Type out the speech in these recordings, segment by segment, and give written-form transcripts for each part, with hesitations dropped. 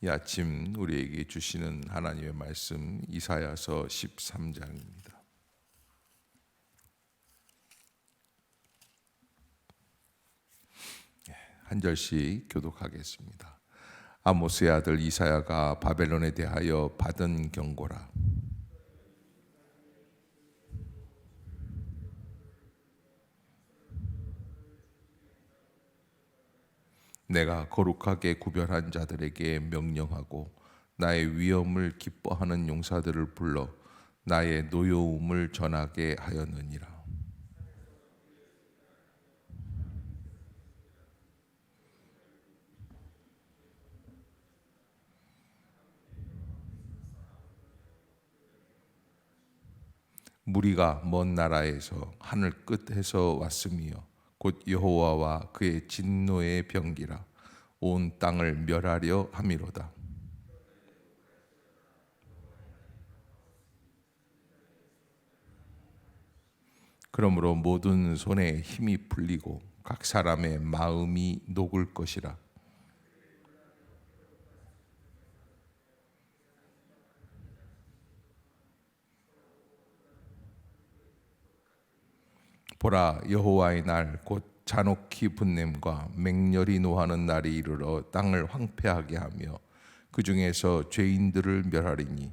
이 아침 우리에게 주시는 하나님의 말씀 이사야서 13장입니다. 한 절씩 교독하겠습니다. 아모스의 아들 이사야가 바벨론에 대하여 받은 경고라. 내가 거룩하게 구별한 자들에게 명령하고 나의 위엄을 기뻐하는 용사들을 불러 나의 노여움을 전하게 하였느니라. 무리가 먼 나라에서 하늘 끝에서 왔으며 곧 여호와와 그의 진노의 병기라. 온 땅을 멸하려 함이로다. 그러므로 모든 손에 힘이 풀리고 각 사람의 마음이 녹을 것이라. 보라, 여호와의 날 곧 잔혹히 분냄과 맹렬히 노하는 날이 이르러 땅을 황폐하게 하며 그 중에서 죄인들을 멸하리니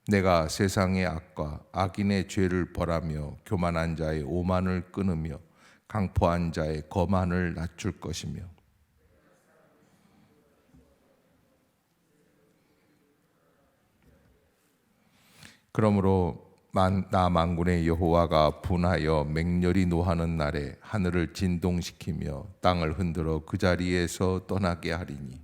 내가 세상의 악과 악인의 죄를 벌하며 교만한 자의 오만을 끊으며 강포한 자의 거만을 낮출 것이며 그러므로 나 만군의 여호와가 분하여 맹렬히 노하는 날에 하늘을 진동시키며 땅을 흔들어 그 자리에서 떠나게 하리니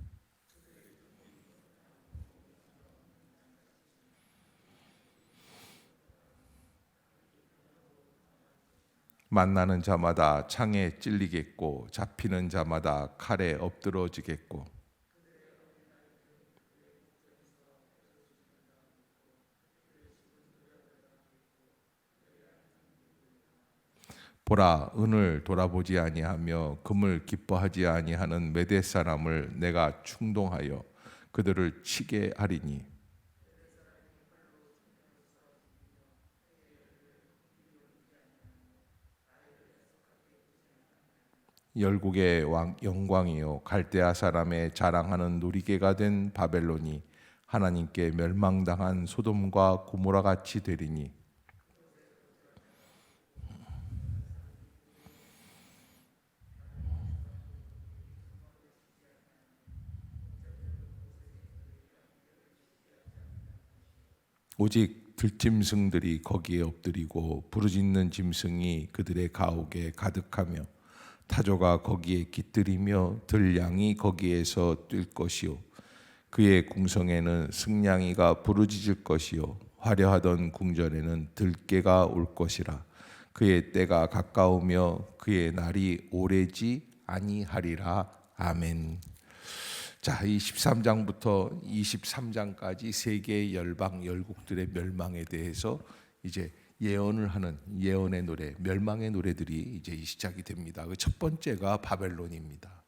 만나는 자마다 창에 찔리겠고 잡히는 자마다 칼에 엎드러지겠고 보라, 은을 돌아보지 아니하며 금을 기뻐하지 아니하는 메대 사람을 내가 충동하여 그들을 치게 하리니 열국의 왕 영광이요 갈대아 사람의 자랑하는 누리개가 된 바벨론이 하나님께 멸망당한 소돔과 고모라 같이 되리니 오직 들짐승들이 거기에 엎드리고 부르짖는 짐승이 그들의 가옥에 가득하며 타조가 거기에 깃들이며 들양이 거기에서 뛸 것이요 그의 궁성에는 승냥이가 부르짖을 것이요 화려하던 궁전에는 들깨가 올 것이라. 그의 때가 가까우며 그의 날이 오래지 아니하리라. 아멘. 자, 이 13장부터 23장까지 세계의 열방 열국들의 멸망에 대해서 이제 예언을 하는 예언의 노래, 멸망의 노래들이 이제 시작이 됩니다. 그 첫 번째가 바벨론입니다.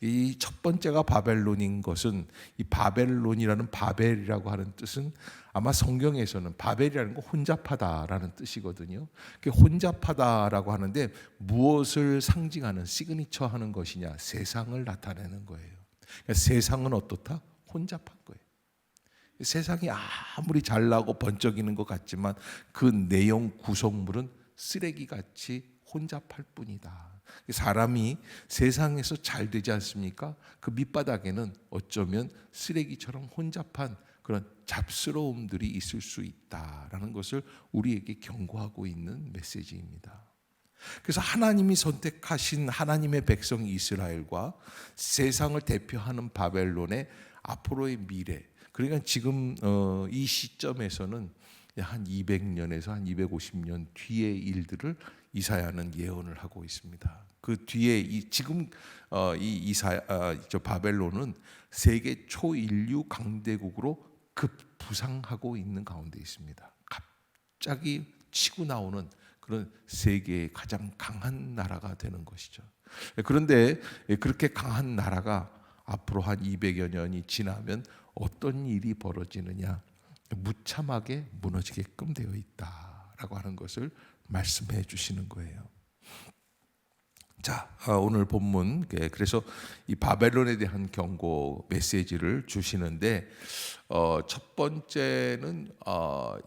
이 첫 번째가 바벨론인 것은 이 바벨론이라는 바벨이라고 하는 뜻은 아마 성경에서는 바벨이라는 거 혼잡하다라는 뜻이거든요. 혼잡하다라고 하는데 무엇을 상징하는 시그니처 하는 것이냐? 세상을 나타내는 거예요. 그러니까 세상은 어떻다? 혼잡한 거예요. 세상이 아무리 잘나고 번쩍이는 것 같지만 그 내용 구성물은 쓰레기같이 혼잡할 뿐이다. 사람이 세상에서 잘 되지 않습니까? 그 밑바닥에는 어쩌면 쓰레기처럼 혼잡한 그런 잡스러움들이 있을 수 있다라는 것을 우리에게 경고하고 있는 메시지입니다. 그래서 하나님이 선택하신 하나님의 백성 이스라엘과 세상을 대표하는 바벨론의 앞으로의 미래, 그러니까 지금 이 시점에서는 한 200년에서 한 250년 뒤의 일들을 이사야는 예언을 하고 있습니다. 그 뒤에 지금 저 바벨론은 세계 초인류 강대국으로 급부상하고 있는 가운데 있습니다. 갑자기 치고 나오는 그런 세계의 가장 강한 나라가 되는 것이죠. 그런데 그렇게 강한 나라가 앞으로 한 200여 년이 지나면 어떤 일이 벌어지느냐, 무참하게 무너지게끔 되어 있다라고 하는 것을 말씀해 주시는 거예요. 자, 오늘 본문, 그래서 이 바벨론에 대한 경고 메시지를 주시는데, 첫 번째는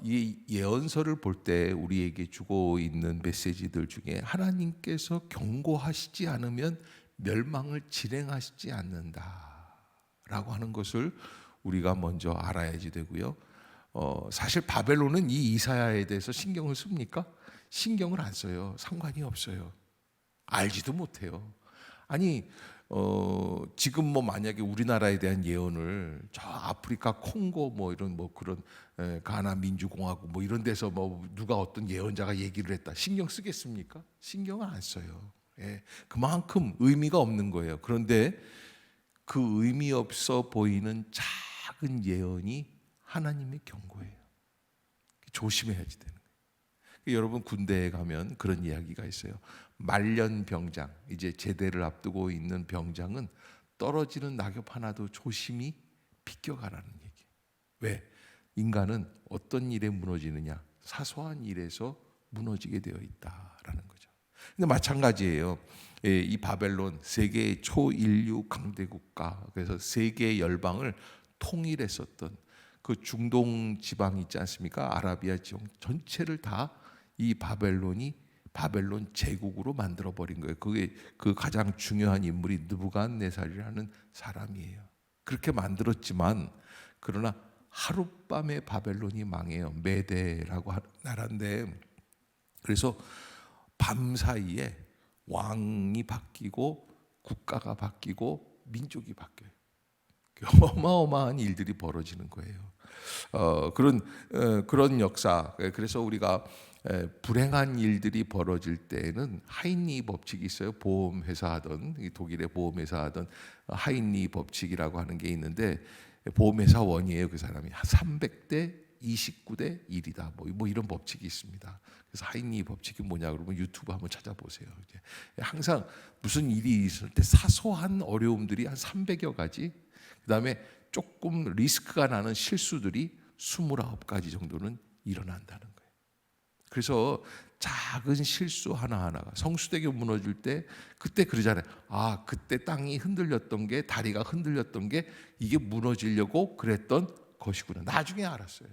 이 예언서를 볼 때 우리에게 주고 있는 메시지들 중에 하나님께서 경고하시지 않으면 멸망을 진행하시지 않는다라고 하는 것을 우리가 먼저 알아야지 되고요. 사실 바벨론은 이 이사야에 대해서 신경을 씁니까? 신경을 안 써요. 상관이 없어요. 알지도 못해요. 아니, 지금 뭐 만약에 우리나라에 대한 예언을 저 아프리카 콩고 뭐 이런 뭐 그런 가나 민주공화국 뭐 이런 데서 뭐 누가 어떤 예언자가 얘기를 했다, 신경 쓰겠습니까? 신경을 안 써요. 예, 그만큼 의미가 없는 거예요. 그런데 그 의미 없어 보이는 작은 예언이 하나님의 경고예요. 조심해야지 되는 거예요. 여러분 군대에 가면 그런 이야기가 있어요. 말년 병장, 이제 제대를 앞두고 있는 병장은 떨어지는 낙엽 하나도 조심히 비껴가라는 얘기. 왜? 인간은 어떤 일에 무너지느냐? 사소한 일에서 무너지게 되어 있다라는 거죠. 근데 마찬가지예요. 이 바벨론 세계의 초인류 강대 국가, 그래서 세계 열방을 통일했었던 그 중동 지방 있지 않습니까? 아라비아 지방 전체를 다 이 바벨론 제국으로 만들어 버린 거예요. 그게 그 가장 중요한 인물이 느부갓네살이라는 사람이에요. 그렇게 만들었지만 그러나 하룻밤에 바벨론이 망해요. 메데라고 하는 나라인데, 그래서 밤 사이에 왕이 바뀌고 국가가 바뀌고 민족이 바뀌어요. 어마어마한 일들이 벌어지는 거예요. 그런 역사. 그래서 우리가 불행한 일들이 벌어질 때에는 하인리 법칙이 있어요. 보험회사 하던, 독일의 보험회사 하던 하인리 법칙이라고 하는 게 있는데, 보험회사원이에요. 그 사람이 300대 29대 1이다. 뭐 이런 법칙이 있습니다. 그래서 하인리 법칙이 뭐냐 그러면 유튜브 한번 찾아보세요. 이제 항상 무슨 일이 있을 때 사소한 어려움들이 한 300여 가지, 그다음에 조금 리스크가 나는 실수들이 29가지 정도는 일어난다는 거예요. 그래서 작은 실수 하나하나가, 성수대교 무너질 때 그때 그러잖아요. 아, 그때 땅이 흔들렸던 게, 다리가 흔들렸던 게 이게 무너지려고 그랬던 것이구나. 나중에 알았어요.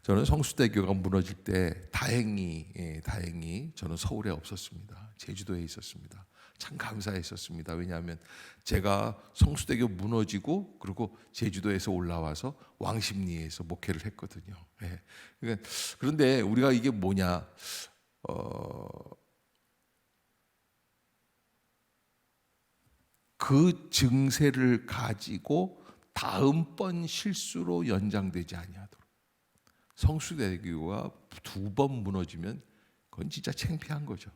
저는 성수대교가 무너질 때 다행히 저는 서울에 없었습니다. 제주도에 있었습니다. 참 감사했었습니다. 왜냐하면 제가 성수대교 무너지고 그리고 제주도에서 올라와서 왕십리에서 목회를 했거든요. 예. 그런데 우리가 이게 뭐냐, 그 증세를 가지고 다음번 실수로 연장되지 아니하도록. 성수대교가 2번 무너지면 그건 진짜 창피한 거죠.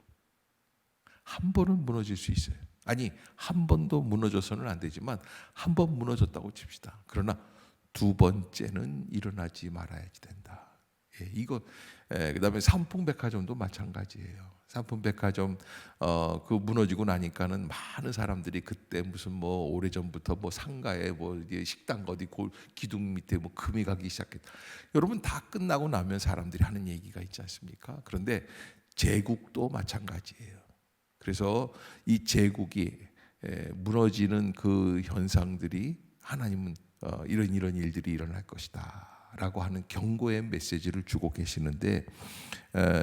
한 번은 무너질 수 있어요. 아니, 한 번도 무너져서는 안 되지만 한 번 무너졌다고 칩시다. 그러나 2번째는 일어나지 말아야지 된다. 예, 이거 그다음에 삼풍백화점도 마찬가지예요. 삼풍백화점 그 무너지고 나니까는 많은 사람들이 그때 무슨 뭐 오래전부터 뭐 상가에 뭐 식당 어디 기둥 밑에 뭐 금이 가기 시작했다. 여러분, 다 끝나고 나면 사람들이 하는 얘기가 있지 않습니까? 그런데 제국도 마찬가지예요. 그래서 이 제국이 무너지는 그 현상들이, 하나님은 이런 일들이 일어날 것이다 라고 하는 경고의 메시지를 주고 계시는데,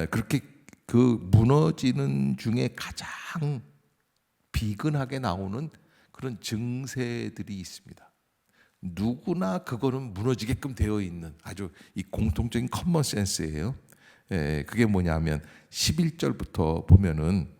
그렇게 그 무너지는 중에 가장 비근하게 나오는 그런 증세들이 있습니다. 누구나 그거는 무너지게끔 되어 있는 아주 이 공통적인 커먼 센스예요. 그게 뭐냐면 11절부터 보면은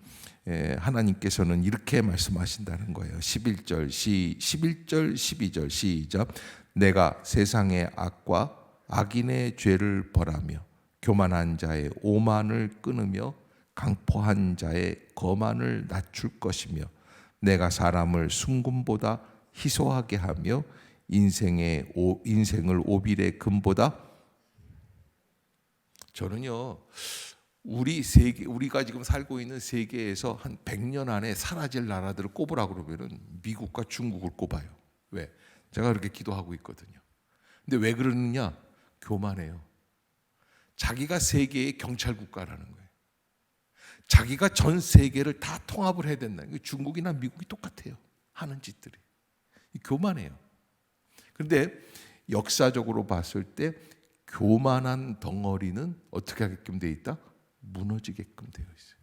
하나님께서는 이렇게 말씀하신다는 거예요. 11절, 12절 시작. 내가 세상의 악과 악인의 죄를 벌하며 교만한 자의 오만을 끊으며 강포한 자의 거만을 낮출 것이며, 내가 사람을 순금보다 희소하게 하며 인생을 오빌의 금보다 저는요, 우리가 지금 살고 있는 세계에서 한 100년 안에 사라질 나라들을 꼽으라 그러면은 미국과 중국을 꼽아요. 왜? 제가 그렇게 기도하고 있거든요. 근데 왜 그러느냐? 교만해요. 자기가 세계의 경찰 국가라는 거예요. 자기가 전 세계를 다 통합을 해야 된다. 중국이나 미국이 똑같아요. 하는 짓들이. 교만해요. 그런데 역사적으로 봤을 때 교만한 덩어리는 어떻게 하게끔 돼 있다? 무너지게끔 되어 있어요.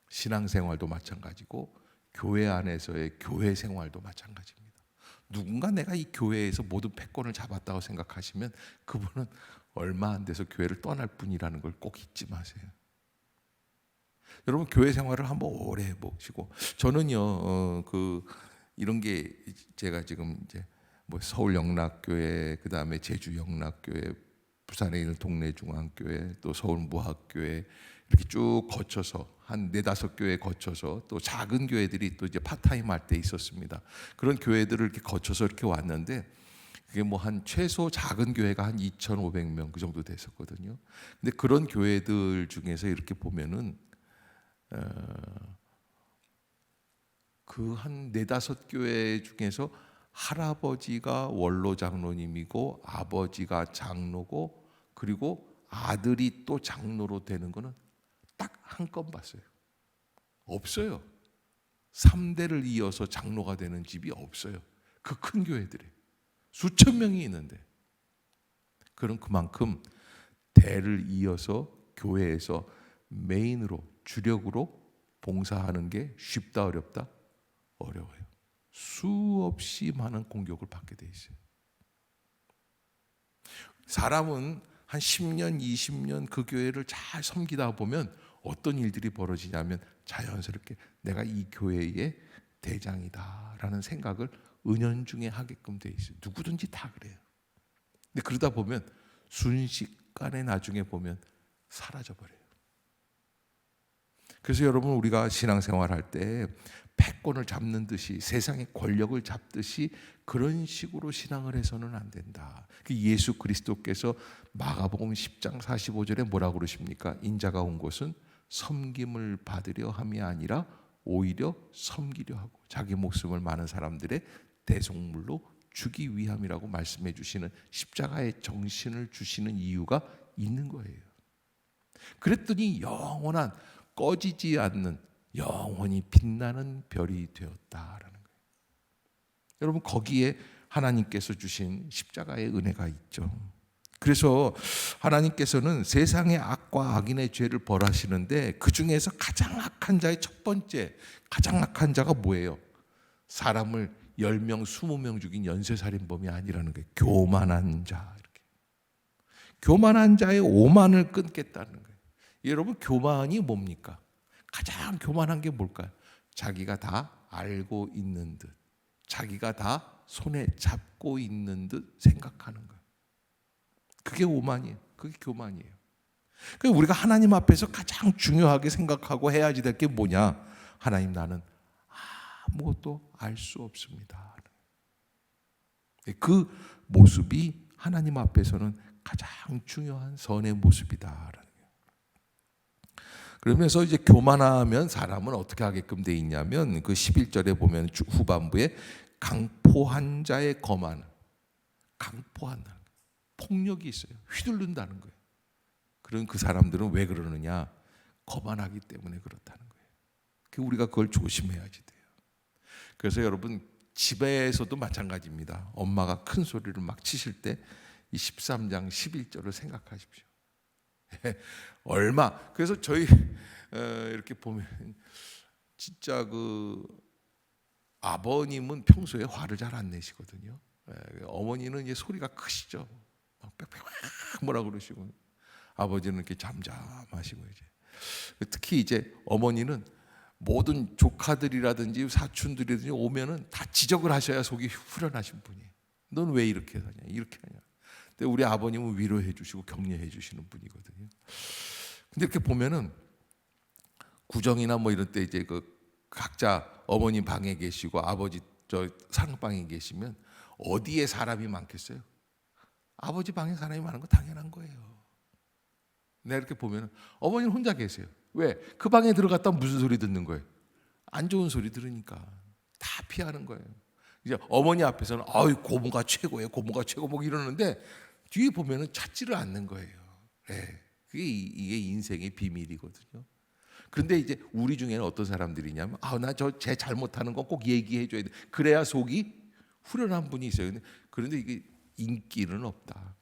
신앙생활도 마찬가지고 교회 안에서의 교회 생활도 마찬가지입니다. 누군가 내가 이 교회에서 모든 패권을 잡았다고 생각하시면 그분은 얼마 안 돼서 교회를 떠날 뿐이라는 걸 꼭 잊지 마세요. 여러분 교회 생활을 한번 오래 해보시고, 저는요 이런 게 제가 지금 이제 뭐 서울 영락교회, 그 다음에 제주 영락교회, 부산에 있는 동래중앙교회, 또 서울 무학교회 이렇게 쭉 거쳐서 한 4-5교회 거쳐서 또 작은 교회들이 또 이제 파타임 할 때 있었습니다. 그런 교회들을 이렇게 거쳐서 이렇게 왔는데 그게 뭐 한 최소 작은 교회가 한 2,500명 그 정도 됐었거든요. 근데 그런 교회들 중에서 이렇게 보면은 그 한 4-5교회 중에서 할아버지가 원로 장로님이고 아버지가 장로고 그리고 아들이 또 장로로 되는 거는 딱 한 건 봤어요. 없어요. 3대를 이어서 장로가 되는 집이 없어요. 그 큰 교회들이 수천 명이 있는데, 그런 그만큼 대를 이어서 교회에서 메인으로 주력으로 봉사하는 게 쉽다 어렵다? 어려워요. 수없이 많은 공격을 받게 돼 있어요. 사람은 한 10년, 20년 그 교회를 잘 섬기다 보면 어떤 일들이 벌어지냐면 자연스럽게 내가 이 교회의 대장이다라는 생각을 은연중에 하게끔 돼 있어요. 누구든지 다 그래요. 근데 그러다 보면 순식간에 나중에 보면 사라져 버려요. 그래서 여러분 우리가 신앙생활 할 때 패권을 잡는 듯이 세상의 권력을 잡듯이 그런 식으로 신앙을 해서는 안 된다. 예수 그리스도께서 마가복음 10장 45절에 뭐라고 그러십니까? 인자가 온 곳은 섬김을 받으려 함이 아니라 오히려 섬기려 하고 자기 목숨을 많은 사람들의 대속물로 주기 위함이라고 말씀해 주시는 십자가의 정신을 주시는 이유가 있는 거예요. 그랬더니 영원한 꺼지지 않는 영원히 빛나는 별이 되었다라는 거예요. 여러분 거기에 하나님께서 주신 십자가의 은혜가 있죠. 그래서 하나님께서는 세상의 악과 악인의 죄를 벌하시는데 그 중에서 가장 악한 자의 첫 번째 가장 악한 자가 뭐예요? 사람을 10명, 20명 죽인 연쇄살인범이 아니라는 거예요. 교만한 자. 이렇게. 교만한 자의 오만을 끊겠다는 거예요. 여러분 교만이 뭡니까? 가장 교만한 게 뭘까요? 자기가 다 알고 있는 듯, 자기가 다 손에 잡고 있는 듯 생각하는 거예요. 그게 오만이에요. 그게 교만이에요. 그러니까 우리가 하나님 앞에서 가장 중요하게 생각하고 해야지 될 게 뭐냐? 하나님 나는 아무것도 알 수 없습니다. 그 모습이 하나님 앞에서는 가장 중요한 선의 모습이다. 그러면서 이제 교만하면 사람은 어떻게 하게끔 돼 있냐면 그 11절에 보면 후반부에 강포한 자의 거만, 강포한다는 거예요. 폭력이 있어요. 휘둘른다는 거예요. 그런 그 사람들은 왜 그러느냐? 거만하기 때문에 그렇다는 거예요. 우리가 그걸 조심해야지 돼요. 그래서 여러분 집에서도 마찬가지입니다. 엄마가 큰 소리를 막 치실 때 이 13장 11절을 생각하십시오. 그래서 저희 이렇게 보면 진짜 그 아버님은 평소에 화를 잘 안 내시거든요. 어머니는 이제 소리가 크시죠. 막 빽빽 뭐라 그러시고 아버지는 이렇게 잠잠하시고 이제 특히 이제 어머니는 모든 조카들이라든지 사촌들이라든지 오면은 다 지적을 하셔야 속이 후련하신 분이에요. 넌 왜 이렇게 하냐? 이렇게 하냐? 근데 우리 아버님은 위로해 주시고 격려해 주시는 분이거든요. 근데 이렇게 보면은 구정이나 뭐 이런 때 이제 그 각자 어머님 방에 계시고 아버지 저 상방에 계시면 어디에 사람이 많겠어요? 아버지 방에 사람이 많은 거 당연한 거예요. 내가 이렇게 보면 어머니는 혼자 계세요. 왜? 그 방에 들어갔다 무슨 소리 듣는 거예요? 안 좋은 소리 들으니까 다 피하는 거예요. 이제 어머니 앞에서는 아유 고모가 최고예요, 고모가 최고 뭐 이러는데 뒤에 보면은 찾지를 않는 거예요. 네. 이게 인생의 비밀이거든요. 그런데 이제 우리 중에는 어떤 사람들이냐면 나 저 제 잘못하는 거 꼭 얘기해 줘야 돼. 그래야 속이 후련한 분이 있어요. 그런데 이게 인기는 없다.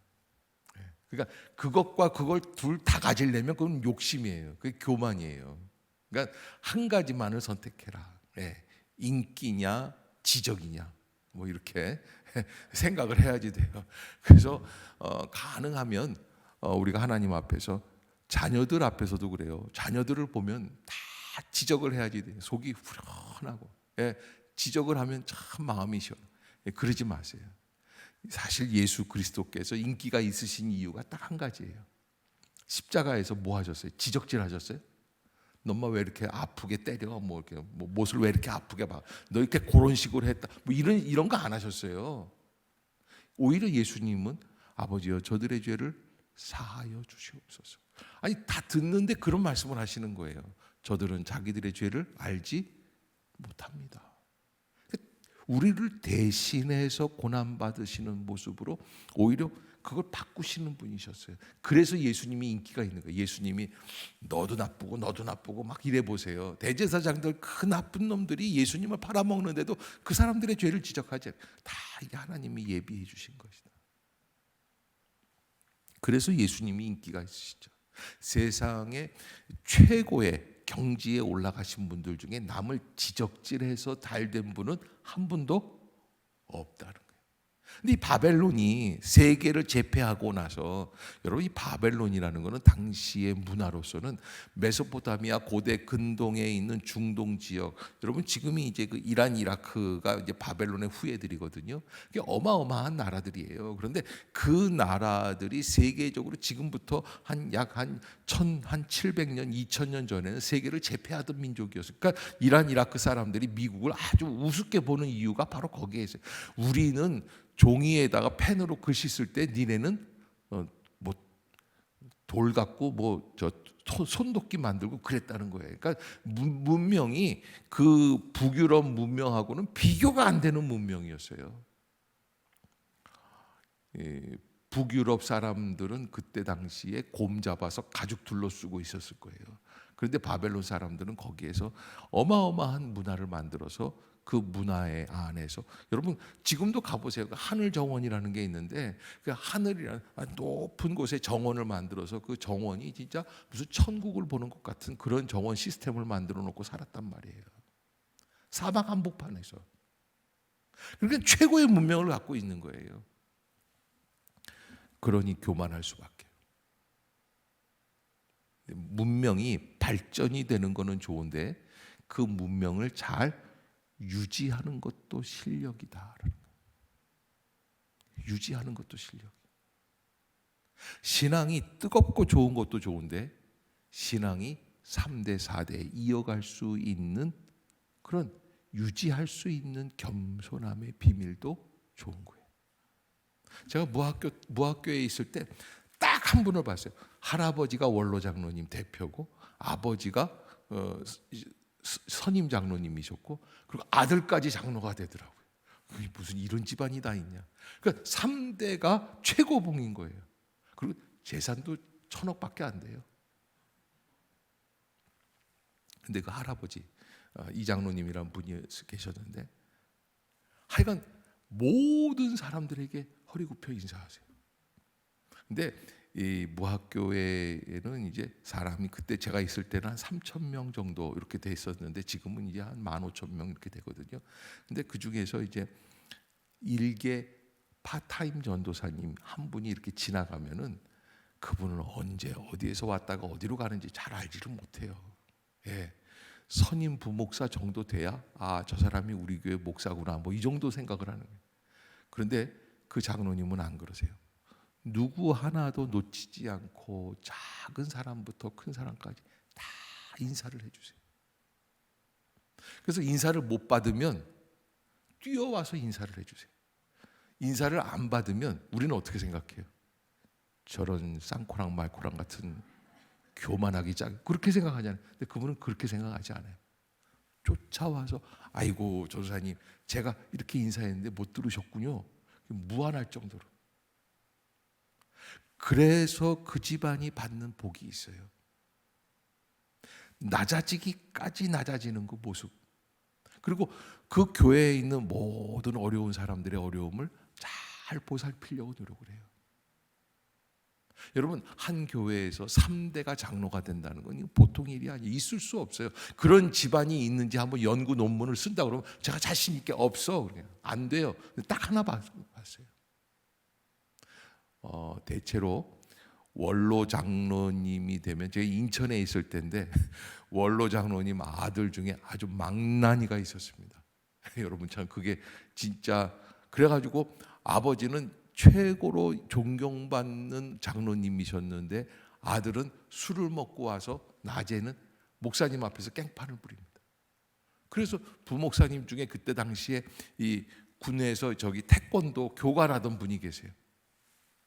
그러니까 그것과 그걸 둘 다 가지려면 그건 욕심이에요. 그게 교만이에요. 그러니까 한 가지만을 선택해라. 인기냐 지적이냐 뭐 이렇게 생각을 해야지 돼요. 그래서 가능하면 우리가 하나님 앞에서 자녀들 앞에서도 그래요. 자녀들을 보면 다 지적을 해야지 돼요. 속이 후련하고 지적을 하면 참 마음이 시원. 그러지 마세요. 사실 예수 그리스도께서 인기가 있으신 이유가 딱 한 가지예요. 십자가에서 뭐 하셨어요? 지적질 하셨어요? 너 엄마 왜 이렇게 아프게 때려? 뭐 이렇게 못을 왜 이렇게 아프게 봐? 너 이렇게 그런 식으로 했다. 뭐 이런 거 안 하셨어요. 오히려 예수님은 아버지여 저들의 죄를 사하여 주시옵소서. 아니 다 듣는데 그런 말씀을 하시는 거예요. 저들은 자기들의 죄를 알지 못합니다. 우리를 대신해서 고난받으시는 모습으로 오히려 그걸 바꾸시는 분이셨어요. 그래서 예수님이 인기가 있는 거예요. 예수님이 너도 나쁘고 너도 나쁘고 막 이래 보세요. 대제사장들 그 나쁜 놈들이 예수님을 팔아먹는데도 그 사람들의 죄를 지적하지 않아요. 다 이게 하나님이 예비해 주신 것이다. 그래서 예수님이 인기가 있으시죠. 세상의 최고의 경지에 올라가신 분들 중에 남을 지적질해서 달된 분은 한 분도 없다는 거예요. 근데 이 바벨론이 세계를 제패하고 나서 여러분 이 바벨론이라는 것은 당시의 문화로서는 메소포타미아 고대 근동에 있는 중동 지역, 여러분 지금이 이제 그 이란 이라크가 이제 바벨론의 후예들이거든요. 그게 어마어마한 나라들이에요. 그런데 그 나라들이 세계적으로 지금부터 한 700년, 2000년 전에는 세계를 제패하던 민족이었어요. 그러니까 이란 이라크 사람들이 미국을 아주 우습게 보는 이유가 바로 거기에 있어요. 우리는 종이에다가 펜으로 글씨 쓸 때 니네는 뭐 돌 갖고 뭐 저 손도끼 만들고 그랬다는 거예요. 그러니까 문명이 그 북유럽 문명하고는 비교가 안 되는 문명이었어요. 북유럽 사람들은 그때 당시에 곰 잡아서 가죽 둘러 쓰고 있었을 거예요. 그런데 바벨론 사람들은 거기에서 어마어마한 문화를 만들어서 그 문화의 안에서 여러분 지금도 가보세요. 그 하늘 정원이라는 게 있는데 그 하늘이라는 높은 곳에 정원을 만들어서 그 정원이 진짜 무슨 천국을 보는 것 같은 그런 정원 시스템을 만들어 놓고 살았단 말이에요. 사막 한복판에서. 그러니까 최고의 문명을 갖고 있는 거예요. 그러니 교만할 수밖에. 문명이 발전이 되는 거는 좋은데 그 문명을 잘 유지하는 것도 실력이다. 유지하는 것도 실력. 신앙이 뜨겁고 좋은 것도 좋은데 신앙이 3대 4대 이어갈 수 있는 그런 유지할 수 있는 겸손함의 비밀도 좋은 거예요. 제가 무학교에 있을 때 딱 한 분을 봤어요. 할아버지가 원로 장로님 대표고 아버지가 선임 장로님이셨고 그리고 아들까지 장로가 되더라고요. 그게 무슨 이런 집안이 다 있냐. 그러니까 3대가 최고봉인 거예요. 그리고 재산도 1,000억밖에 안 돼요. 근데 그 할아버지 이 장로님이란 분이 계셨는데 하여간 모든 사람들에게 허리 굽혀 인사하세요. 근데 이 무학교에는 이제 사람이 그때 제가 있을 때는 한 3,000명 정도 이렇게 돼 있었는데 지금은 이제 한 15,000명 이렇게 되거든요. 근데 그 중에서 이제 일개 파타임 전도사님 한 분이 이렇게 지나가면은 그분은 언제 어디에서 왔다가 어디로 가는지 잘 알지를 못해요. 예. 선임 부목사 정도 돼야 저 사람이 우리 교회 목사구나 뭐 이 정도 생각을 하는 거예요. 그런데 그 장로님은 안 그러세요. 누구 하나도 놓치지 않고 작은 사람부터 큰 사람까지 다 인사를 해주세요. 그래서 인사를 못 받으면 뛰어와서 인사를 해주세요. 인사를 안 받으면 우리는 어떻게 생각해요? 저런 쌍코랑 말코랑 같은 교만하기 짝 그렇게 생각하잖아요. 근데 그분은 그렇게 생각하지 않아요. 쫓아와서 아이고 조사님 제가 이렇게 인사했는데 못 들으셨군요. 무안할 정도로. 그래서 그 집안이 받는 복이 있어요. 낮아지기까지 낮아지는 그 모습. 그리고 그 교회에 있는 모든 어려운 사람들의 어려움을 잘 보살피려고 노력을 해요. 여러분 한 교회에서 3대가 장로가 된다는 건 보통 일이 아니에요. 있을 수 없어요. 그런 집안이 있는지 한번 연구 논문을 쓴다 그러면 제가 자신 있게 없어. 안 돼요. 딱 하나 봤어요. 대체로 원로 장로님이 되면 제가 인천에 있을 때인데 원로 장로님 아들 중에 아주 망나니가 있었습니다. 여러분 참 그게 진짜 그래가지고 아버지는 최고로 존경받는 장로님이셨는데 아들은 술을 먹고 와서 낮에는 목사님 앞에서 깽판을 부립니다. 그래서 부목사님 중에 그때 당시에 이 군에서 저기 태권도 교관하던 분이 계세요.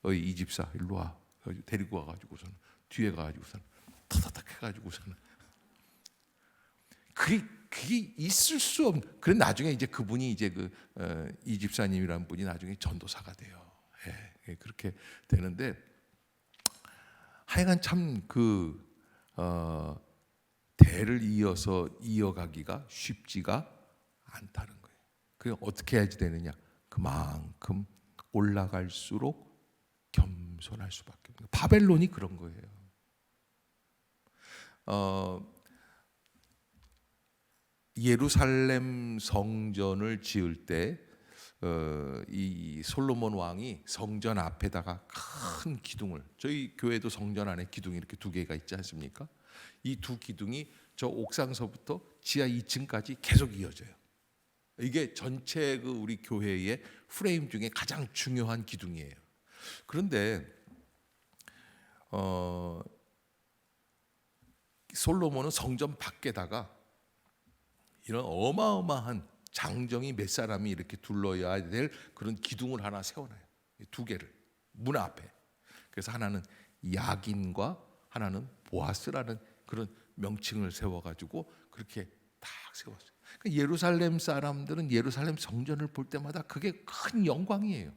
이 집사 일로 와. 데리고 와가지고서는 뒤에 가가지고서는 타다닥 해가지고서는 그게 있을 수 없는. 그래 나중에 이제 그분이 이제 이 집사님이라는 분이 나중에 전도사가 돼요. 예, 그렇게 되는데 하여간 참 대를 이어서 이어가기가 쉽지가 않다는 거예요. 그게 어떻게 해야지 되느냐? 그만큼 올라갈수록 겸손할 수밖에 없는. 바벨론이 그런 거예요. 예루살렘 성전을 지을 때 이 솔로몬 왕이 성전 앞에다가 큰 기둥을, 저희 교회도 성전 안에 기둥이 이렇게 2개가 있지 않습니까? 이 2 기둥이 저 옥상서부터 지하 2층까지 계속 이어져요. 이게 전체 우리 교회의 프레임 중에 가장 중요한 기둥이에요. 그런데 솔로몬은 성전 밖에다가 이런 어마어마한 장정이 몇 사람이 이렇게 둘러야 될 그런 기둥을 하나 세워놔요. 2개를 문 앞에. 그래서 하나는 야긴과 하나는 보아스라는 그런 명칭을 세워가지고 그렇게 딱 세웠어요. 그러니까 예루살렘 사람들은 예루살렘 성전을 볼 때마다 그게 큰 영광이에요.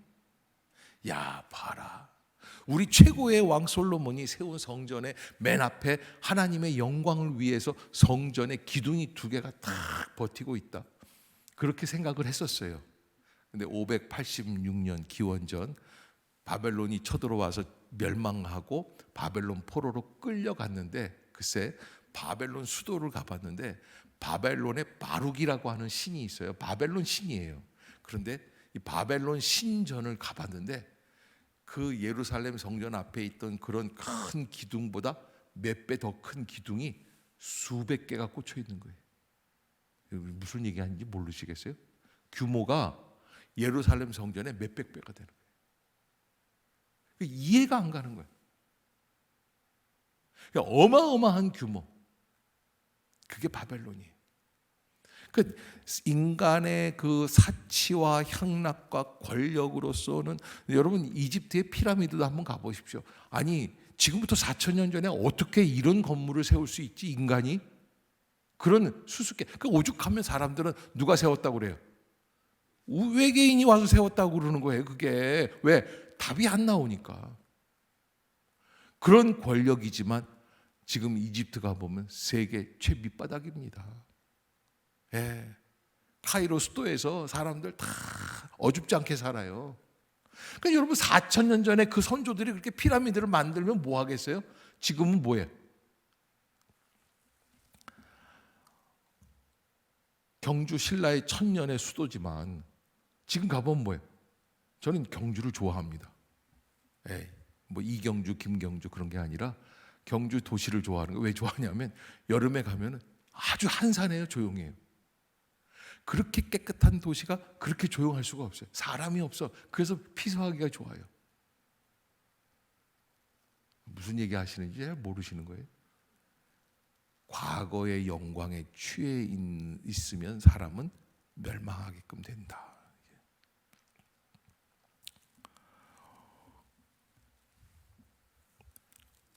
야 봐라, 우리 최고의 왕 솔로몬이 세운 성전의 맨 앞에 하나님의 영광을 위해서 성전의 기둥이 2개가 딱 버티고 있다. 그렇게 생각을 했었어요. 근데 586년 기원전 바벨론이 쳐들어와서 멸망하고 바벨론 포로로 끌려갔는데 글쎄 바벨론 수도를 가봤는데 바벨론에 바룩이라고 하는 신이 있어요. 바벨론 신이에요. 그런데 이 바벨론 신전을 가봤는데 그 예루살렘 성전 앞에 있던 그런 큰 기둥보다 몇 배 더 큰 기둥이 수백 개가 꽂혀 있는 거예요. 무슨 얘기하는지 모르시겠어요? 규모가 예루살렘 성전의 몇백 배가 되는 거예요. 이해가 안 가는 거예요. 어마어마한 규모. 그게 바벨론이에요. 그 인간의 그 사치와 향락과 권력으로서는 여러분 이집트의 피라미드도 한번 가보십시오. 아니 지금부터 4,000년 전에 어떻게 이런 건물을 세울 수 있지 인간이? 그런 수수께 그 오죽하면 사람들은 누가 세웠다고 그래요? 외계인이 와서 세웠다고 그러는 거예요. 그게 왜? 답이 안 나오니까. 그런 권력이지만 지금 이집트 가보면 세계 최밑바닥입니다. 예. 카이로 수도에서 사람들 다 어줍지 않게 살아요. 그러니까 여러분 4,000년 전에 그 선조들이 그렇게 피라미드를 만들면 뭐 하겠어요? 지금은 뭐예요? 경주 신라의 1000년의 수도지만 지금 가보면 뭐예요? 저는 경주를 좋아합니다. 뭐 이경주, 김경주 그런 게 아니라 경주 도시를 좋아하는 거예요. 왜 좋아하냐면 여름에 가면 아주 한산해요. 조용해요. 그렇게 깨끗한 도시가 그렇게 조용할 수가 없어요. 사람이 없어. 그래서 피서하기가 좋아요. 무슨 얘기 하시는지 잘 모르시는 거예요. 과거의 영광에 취해 있으면 사람은 멸망하게끔 된다.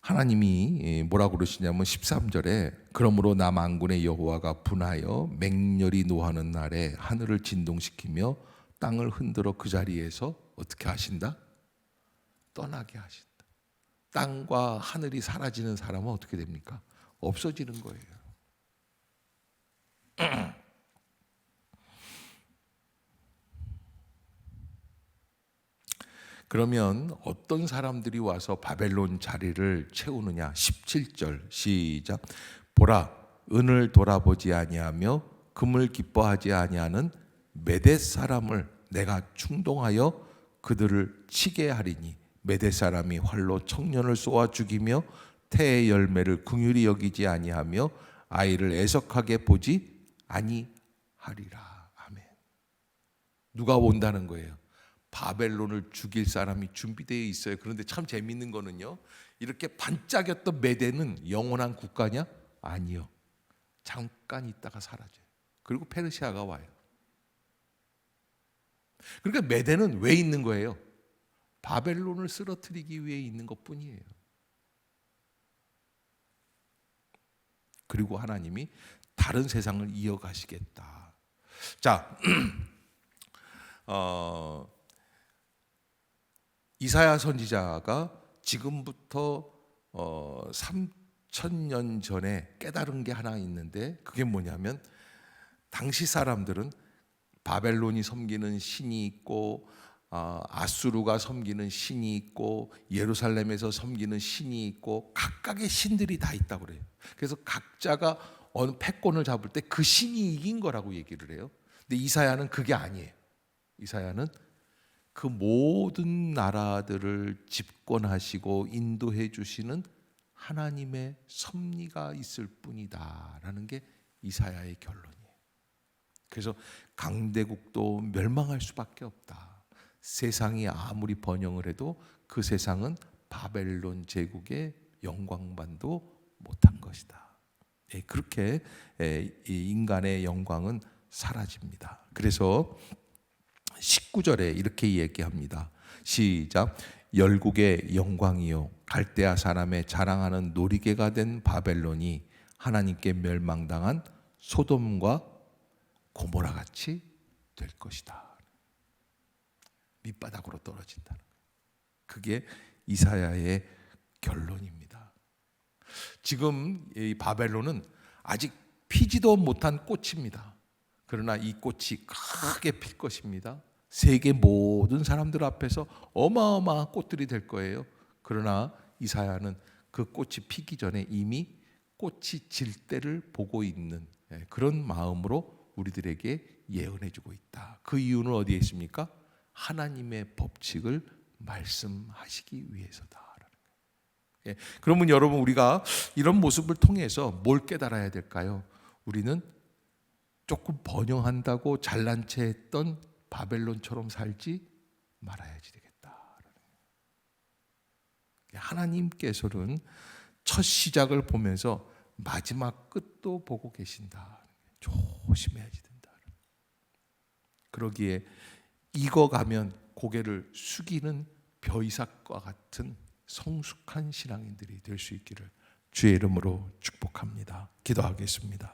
하나님이 뭐라고 그러시냐면 13절에 그러므로 나 만군의 여호와가 분하여 맹렬히 노하는 날에 하늘을 진동시키며 땅을 흔들어 그 자리에서 어떻게 하신다? 떠나게 하신다. 땅과 하늘이 사라지는 사람은 어떻게 됩니까? 없어지는 거예요. 그러면 어떤 사람들이 와서 바벨론 자리를 채우느냐? 17절 시작. 보라, 은을 돌아보지 아니하며 금을 기뻐하지 아니하는 메대 사람을 내가 충동하여 그들을 치게 하리니 메대 사람이 활로 청년을 쏘아 죽이며 태의 열매를 긍휼히 여기지 아니하며 아이를 애석하게 보지 아니하리라. 아멘. 누가 온다는 거예요? 바벨론을 죽일 사람이 준비되어 있어요. 그런데 참 재밌는 거는요, 이렇게 반짝였던 메대는 영원한 국가냐? 아니요. 잠깐 있다가 사라져요. 그리고 페르시아가 와요. 그러니까 메대는 왜 있는 거예요? 바벨론을 쓰러뜨리기 위해 있는 것뿐이에요. 그리고 하나님이 다른 세상을 이어가시겠다. 자, 이사야 선지자가 지금부터 3,000년 전에 깨달은 게 하나 있는데, 그게 뭐냐면 당시 사람들은 바벨론이 섬기는 신이 있고 아수르가 섬기는 신이 있고 예루살렘에서 섬기는 신이 있고 각각의 신들이 다 있다고 그래요. 그래서 각자가 어느 패권을 잡을 때 그 신이 이긴 거라고 얘기를 해요. 근데 이사야는 그게 아니에요. 이사야는 그 모든 나라들을 집권하시고 인도해 주시는 하나님의 섭리가 있을 뿐이다라는 게 이사야의 결론이에요. 그래서 강대국도 멸망할 수밖에 없다. 세상이 아무리 번영을 해도 그 세상은 바벨론 제국의 영광만도 못한 것이다. 그렇게 이 인간의 영광은 사라집니다. 그래서 19절에 이렇게 얘기합니다. 시작. 열국의 영광이요 갈대아 사람의 자랑하는 놀이개가 된 바벨론이 하나님께 멸망당한 소돔과 고모라 같이 될 것이다. 밑바닥으로 떨어진다는 거예요. 그게 이사야의 결론입니다. 지금 이 바벨론은 아직 피지도 못한 꽃입니다. 그러나 이 꽃이 크게 필 것입니다. 세계 모든 사람들 앞에서 어마어마한 꽃들이 될 거예요. 그러나 이사야는 그 꽃이 피기 전에 이미 꽃이 질 때를 보고 있는 그런 마음으로 우리들에게 예언해 주고 있다. 그 이유는 어디에 있습니까? 하나님의 법칙을 말씀하시기 위해서다. 그러면 여러분, 우리가 이런 모습을 통해서 뭘 깨달아야 될까요? 우리는 조금 번영한다고 잘난 체 했던 바벨론처럼 살지 말아야지 되겠다. 하나님께서는 첫 시작을 보면서 마지막 끝도 보고 계신다. 조심해야지 된다. 그러기에 익어가면 고개를 숙이는 벼이삭과 같은 성숙한 신앙인들이 될 수 있기를 주의 이름으로 축복합니다. 기도하겠습니다.